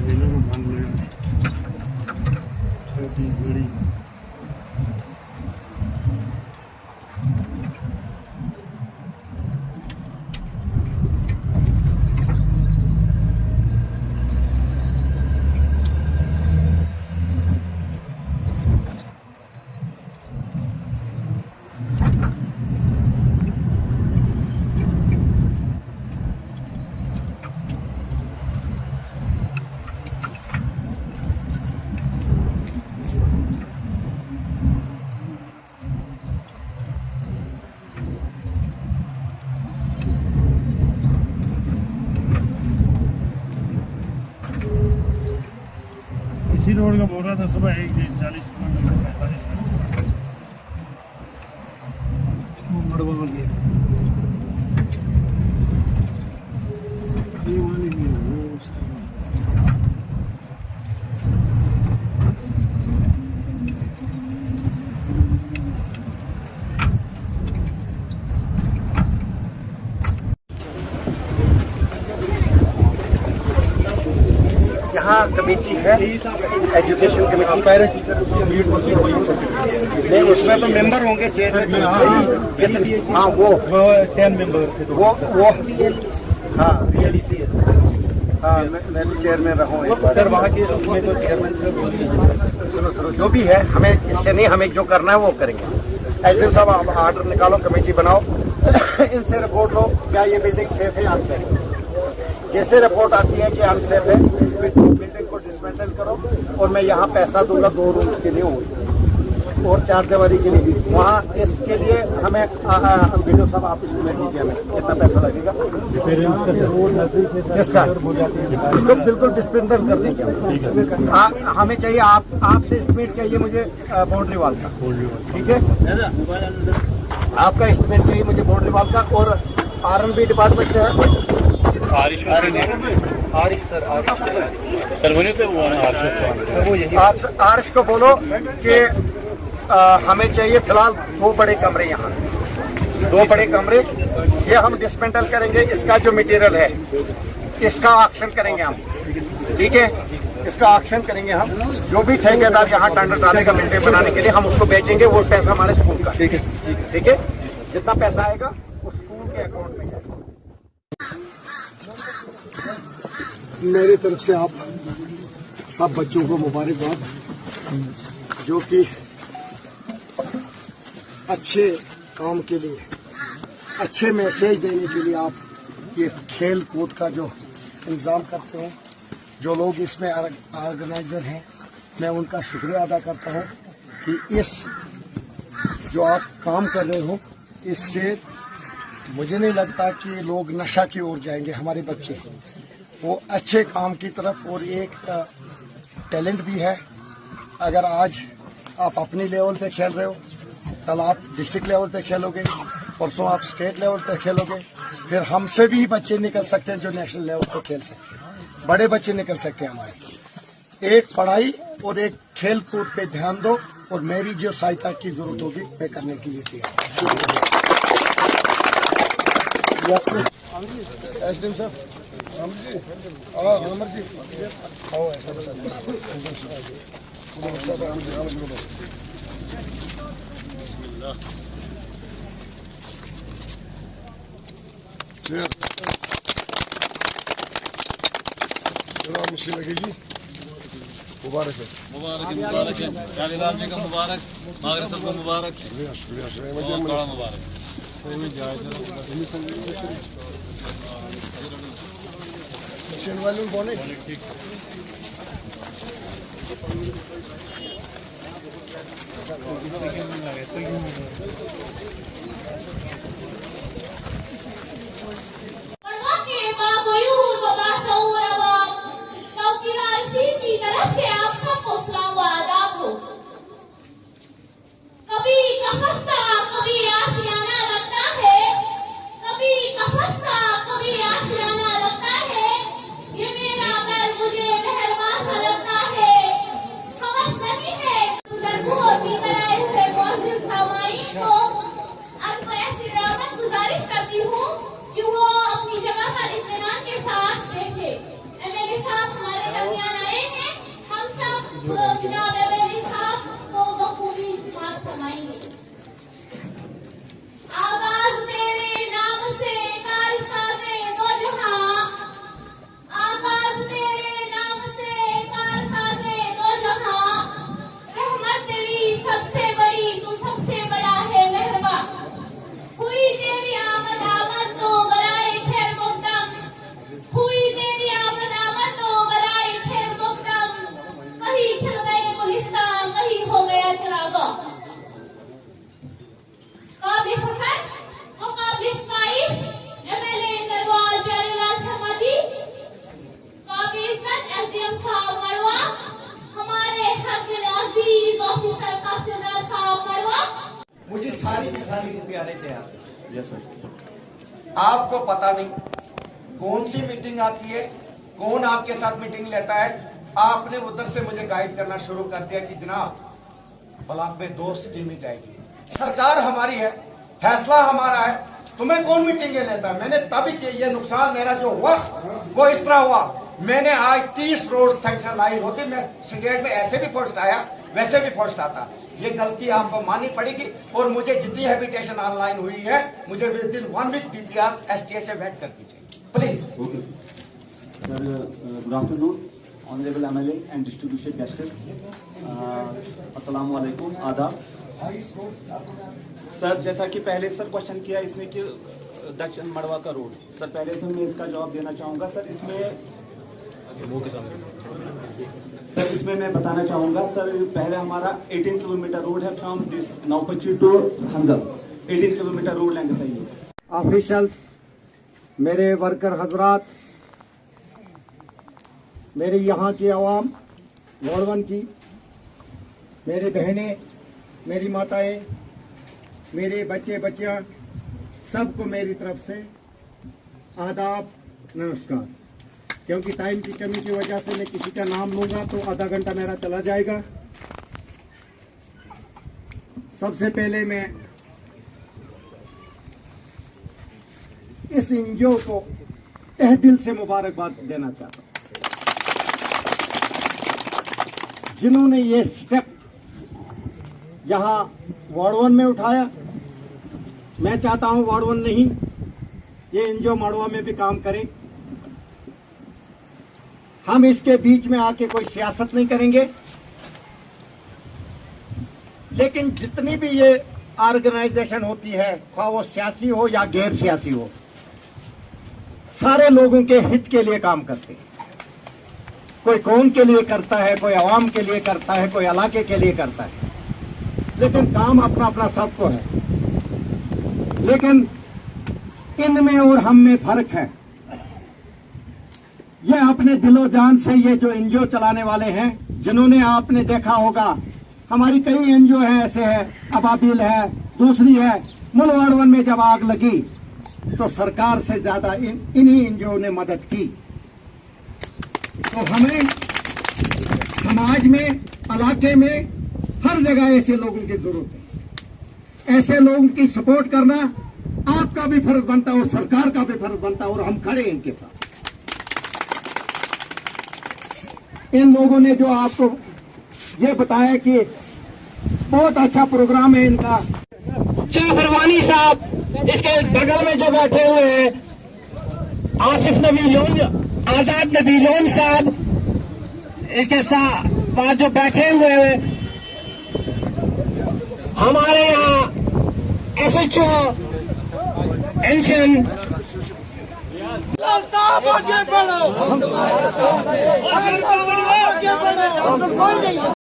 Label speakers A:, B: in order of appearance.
A: ट्रेनों को भाग लिया छोटी बड़ी। इसी रोड का बोल रहा था सुबह 1:40 मिनट 45 मिनट मड़वा गया। ये वाली नहीं है वो उसका।
B: यहाँ कमेटी है एजुकेशन कमेटी पर नहीं, उसमें तो मेंबर होंगे चेयरमैन। हाँ वो 10 मेंबर वो हाँ VLC हाँ मैं भी चेयरमैन रहा हूँ सर वहाँ के। उसमें तो चेयरमैन सुनो जो भी है, हमें इससे नहीं, हमें जो करना है वो करेंगे। एसडीएम साहब आप आर्डर निकालो, कमेटी बनाओ, इनसे रिपोर्ट लो क्या ये बिल्डिंग सेफ है अनसेफ है। जैसे रिपोर्ट आती है कि अनसेफ है, बिल्डिंग को डिसमेंटल करो और मैं यहाँ पैसा दूंगा 2 रूम के लिए और 4 दीवारी के लिए भी। वहाँ इसके लिए हमें वीडियो साहब आप इसको दीजिए, हमें कितना पैसा लगेगा इसको बिल्कुल डिसमेंटल कर देंगे। हमें चाहिए आपसे एस्टिमेट चाहिए मुझे बाउंड्री वाल का, ठीक है। आपका एस्टिमेट चाहिए मुझे बाउंड्री वाल का। और R&B डिपार्टमेंट से है आरिश सर आरिश को बोलो कि हमें चाहिए फिलहाल 2 बड़े कमरे, यहाँ 2 बड़े कमरे, ये हम डिसमेंटल करेंगे। इसका जो मटेरियल है इसका ऑक्शन करेंगे हम, ठीक है। इसका ऑक्शन करेंगे हम, जो भी ठेकेदार यहाँ टेंडर डालेगा बिल्डिंग बनाने के लिए हम उसको बेचेंगे। वो पैसा हमारे स्कूल का, ठीक है। जितना पैसा आएगा वो स्कूल के अकाउंट में जाएगा।
C: मेरी तरफ से आप सब बच्चों को मुबारकबाद, जो कि अच्छे काम के लिए, अच्छे मैसेज देने के लिए आप ये खेल कूद का जो इंतजाम करते हो। जो लोग इसमें ऑर्गेनाइजर हैं, मैं उनका शुक्रिया अदा करता हूँ कि इस जो आप काम कर रहे हो, इससे मुझे नहीं लगता कि लोग नशा की ओर जाएंगे। हमारे बच्चे वो अच्छे काम की तरफ, और एक टैलेंट भी है। अगर आज आप अपनी लेवल पे खेल रहे हो, कल आप डिस्ट्रिक्ट लेवल पे खेलोगे, परसों आप स्टेट लेवल पे खेलोगे, फिर हमसे भी बच्चे निकल सकते हैं जो नेशनल लेवल पे खेल सकते हैं। बड़े बच्चे निकल सकते हैं हमारे। एक पढ़ाई और एक खेल कूद पे ध्यान दो, और मेरी जो सहायता की जरूरत होगी मैं करने के लिए तैयार। एसडीएम साहब, अमर जी आओ। मशीन लगेगी। मुबारक है, मुबारक है। कालीलाल जी का मुबारक, मागरे सबको मुबारक। शुक्रिया शुक्रिया, बड़ा मुबारक। मशीन वाले बोने
D: को
B: सारी की सारी मुख्तियारें तैयार।
D: Yes sir.
B: आपको पता नहीं कौन सी मीटिंग आती है, कौन आपके साथ मीटिंग लेता है। आपने उधर से मुझे गाइड करना शुरू कर दिया कि जनाब ब्लॉक में 2 स्कीमें जाएगी, सरकार हमारी है, फैसला हमारा है, तुम्हें कौन मीटिंगें लेता है। मैंने तभी कि ये नुकसान मेरा जो हुआ वो इस तरह हुआ। मैंने आज 30 रोड सेक्शन लाई होती, मैं सिगरेट में ऐसे भी फर्स्ट आया वैसे भी फर्स्ट आता। ये गलती आपको माननी पड़ेगी और मुझे जितनी हैबिटेशन ऑनलाइन हुई है मुझे within 1 week DPR STA से वेट कर दीजिए please.
D: Okay sir. Good afternoon honourable MLA and distribution guests, अस्सलाम वालेकुम, आदाब। सर जैसा कि पहले सर क्वेश्चन किया इसमें कि दक्षिण मड़वा का रोड, सर पहले से मैं इसका जवाब देना चाहूँगा। सर इसमें मैं बताना चाहूँगा सर, पहले हमारा 18 किलोमीटर रोड है from this Naupachi to Hanjal, 18 kilometre road length है ये।
C: ऑफिशियल्स, मेरे वर्कर हजरात, मेरे यहाँ की आवाम वार्ड 1 की, मेरी बहनें, मेरी माताएं, मेरे बच्चे बच्चियां, सबको मेरी तरफ से आदाब, नमस्कार। क्योंकि टाइम की कमी की वजह से मैं किसी का नाम लूंगा तो आधा घंटा मेरा चला जाएगा। सबसे पहले मैं इस एनजीओ को तहे दिल से मुबारकबाद देना चाहता हूं, जिन्होंने ये स्टेप यहां वार्ड 1 में उठाया। मैं चाहता हूं वार्ड 1 नहीं, ये एनजीओ माड़वा में भी काम करे। हम इसके बीच में आके कोई सियासत नहीं करेंगे, लेकिन जितनी भी ये ऑर्गेनाइजेशन होती है, ख्वाह वो सियासी हो या गैर सियासी हो, सारे लोगों के हित के लिए काम करते हैं। कोई कौम के लिए करता है, कोई आवाम के लिए करता है, कोई इलाके के लिए करता है, लेकिन काम अपना अपना सबको है। लेकिन इनमें और हम में फर्क है। ये अपने दिलो जान से ये जो एनजीओ चलाने वाले हैं, जिन्होंने आपने देखा होगा हमारी कई एनजीओ हैं, ऐसे है, अबाबिल है, दूसरी है। मूल वार्ड 1 में जब आग लगी तो सरकार से ज्यादा इन्हीं एनजीओ ने मदद की। तो हमें समाज में, इलाके में, हर जगह ऐसे लोगों की जरूरत है। ऐसे लोगों की सपोर्ट करना आपका भी फर्ज बनता है और सरकार का भी फर्ज बनता है, और हम खड़े इनके साथ। इन लोगों ने जो आपको ये बताया कि बहुत अच्छा प्रोग्राम है इनका।
E: फरवानी साहब इसके बगल में जो बैठे हुए हैं, आसिफ नबी लोन, आजाद नबी लोन साहब इसके साथ जो बैठे हुए हैं, हमारे यहाँ एसएचओ एंशन साहब आगे बढ़ो, आगे बढ़ो।